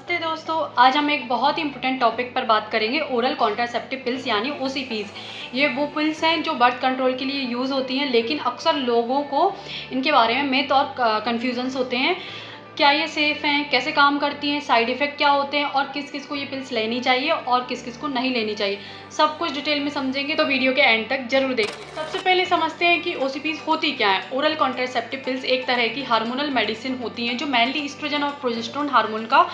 नमस्ते दोस्तों, आज हम एक बहुत ही इंपॉर्टेंट टॉपिक पर बात करेंगे, ओरल कॉन्ट्रासेप्टिव पिल्स यानी ओसीपीज़। ये वो पिल्स हैं जो बर्थ कंट्रोल के लिए यूज़ होती हैं, लेकिन अक्सर लोगों को इनके बारे में मिथ और कन्फ्यूजन्स होते हैं। क्या ये सेफ़ हैं, कैसे काम करती हैं, साइड इफ़ेक्ट क्या होते हैं और किस किस को ये पिल्स लेनी चाहिए और किस किस को नहीं लेनी चाहिए, सब कुछ डिटेल में समझेंगे, तो वीडियो के एंड तक जरूर देखिए। सबसे पहले समझते हैं कि ओसीपीज़ होती क्या है। ओरल कॉन्ट्रासेप्टिव पिल्स एक तरह की हार्मोनल मेडिसिन होती हैं जो मेनली एस्ट्रोजन और प्रोजेस्टेरोन हार्मोन का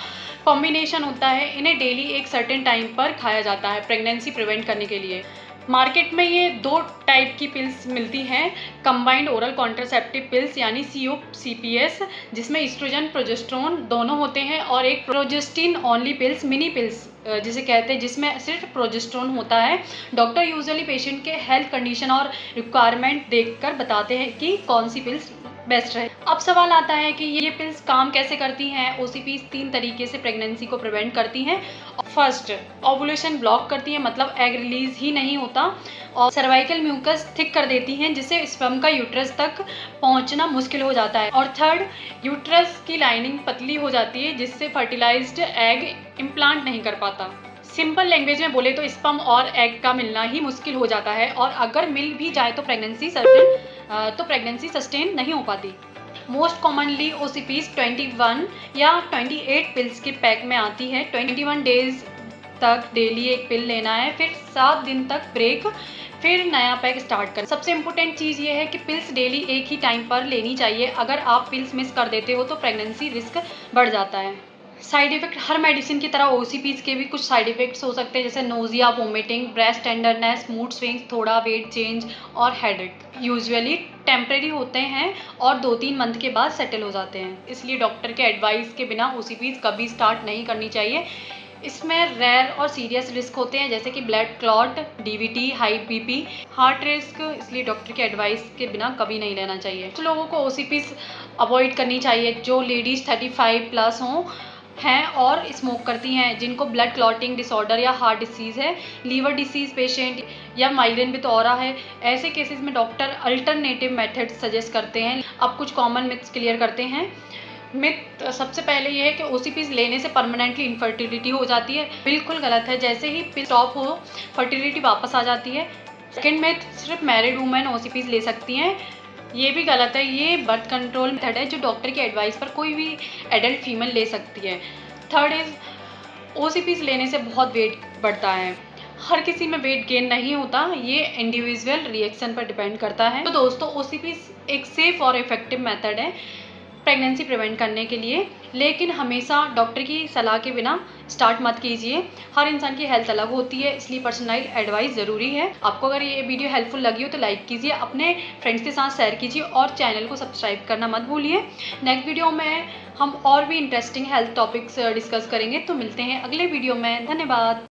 कॉम्बिनेशन होता है। इन्हें डेली एक सर्टेन टाइम पर खाया जाता है प्रेगनेंसी प्रिवेंट करने के लिए। मार्केट में ये दो टाइप की पिल्स मिलती हैं, कंबाइंड ओरल कॉन्ट्रासेप्टिव पिल्स यानी COCPS, जिसमें एस्ट्रोजन प्रोजेस्टेरोन दोनों होते हैं, और एक progestin only pills, mini pills जिसे कहते हैं, जिसमें सिर्फ प्रोजेस्टेरोन होता है। डॉक्टर यूजुअली पेशेंट के हेल्थ कंडीशन और रिक्वायरमेंट देखकर बताते हैं कि कौन सी पिल्स बेस्ट है। अब सवाल आता है कि ये पिल्स काम कैसे करती हैं। ओसीपीज़ 3 तरीके से प्रेगनेंसी को प्रिवेंट करती हैं। फर्स्ट, ओवुलेशन ब्लॉक करती है, मतलब एग रिलीज ही नहीं होता, और सर्वाइकल म्यूकस थिक कर देती हैं, जिससे स्पर्म का यूट्रस तक पहुंचना मुश्किल हो जाता है। और थर्ड, यूट्रस की लाइनिंग पतली हो जाती है, जिससे फर्टिलाइज्ड एग इम्प्लांट नहीं कर पाता। सिंपल लैंग्वेज में बोले तो स्पर्म और एग का मिलना ही मुश्किल हो जाता है, और अगर मिल भी जाए तो प्रेगनेंसी सस्टेन नहीं हो पाती। मोस्ट कॉमनली ओसीपीज़ 21 या 28 पिल्स के पैक में आती है। 21 डेज तक डेली एक पिल लेना है, फिर 7 दिन तक ब्रेक, फिर नया पैक स्टार्ट करें। सबसे इम्पोर्टेंट चीज़ ये है कि पिल्स डेली एक ही टाइम पर लेनी चाहिए। अगर आप पिल्स मिस कर देते हो तो प्रेगनेंसी रिस्क बढ़ जाता है। साइड इफेक्ट, हर मेडिसिन की तरह ओसीपीज़ के भी कुछ साइड इफेक्ट्स हो सकते हैं, जैसे nausea, vomiting, breast tenderness, mood swings, थोड़ा वेट चेंज और हेडेक। यूजुअली टेम्परेरी होते हैं और 2-3 मंथ के बाद सेटल हो जाते हैं, इसलिए डॉक्टर के एडवाइस के बिना ओसीपीज़ कभी स्टार्ट नहीं करनी चाहिए। इसमें रेयर और सीरियस रिस्क होते हैं, जैसे कि blood clot, DVT, high BP, heart risk, इसलिए डॉक्टर के एडवाइस के बिना कभी नहीं लेना चाहिए। कुछ लोगों को ओसीपीज़ अवॉइड करनी चाहिए जो लेडीज़ 35 प्लस हों हैं और स्मोक करती हैं, जिनको ब्लड क्लॉटिंग डिसऑर्डर या हार्ट डिसीज़ है, लीवर डिसीज़ पेशेंट या माइग्रेन विद ऑरा है। ऐसे केसेस में डॉक्टर अल्टरनेटिव मेथड सजेस्ट करते हैं। अब कुछ कॉमन मिथ्स क्लियर करते हैं। मिथ सबसे पहले ये है कि ओसीपीज़ लेने से परमानेंटली इनफर्टिलिटी हो जाती है। बिल्कुल गलत है, जैसे ही पिल स्टॉप हो फर्टिलिटी वापस आ जाती है। सेकेंड मिथ, सिर्फ मैरिड वुमेन ओसीपीज़ ले सकती हैं। ये भी गलत है, ये बर्थ कंट्रोल मेथड है जो डॉक्टर की एडवाइस पर कोई भी एडल्ट फीमेल ले सकती है। थर्ड इज, ओसीपीज़ लेने से बहुत वेट बढ़ता है। हर किसी में वेट गेन नहीं होता, ये इंडिविजुअल रिएक्शन पर डिपेंड करता है। तो दोस्तों, ओसीपीज़ एक सेफ और इफेक्टिव मेथड है प्रेगनेंसी प्रिवेंट करने के लिए, लेकिन हमेशा डॉक्टर की सलाह के बिना स्टार्ट मत कीजिए। हर इंसान की हेल्थ अलग होती है, इसलिए पर्सनलाइज एडवाइस ज़रूरी है। आपको अगर ये वीडियो हेल्पफुल लगी हो तो लाइक कीजिए, अपने फ्रेंड्स के साथ शेयर कीजिए और चैनल को सब्सक्राइब करना मत भूलिए। नेक्स्ट वीडियो में हम और भी इंटरेस्टिंग हेल्थ टॉपिक्स डिस्कस करेंगे, तो मिलते हैं अगले वीडियो में। धन्यवाद।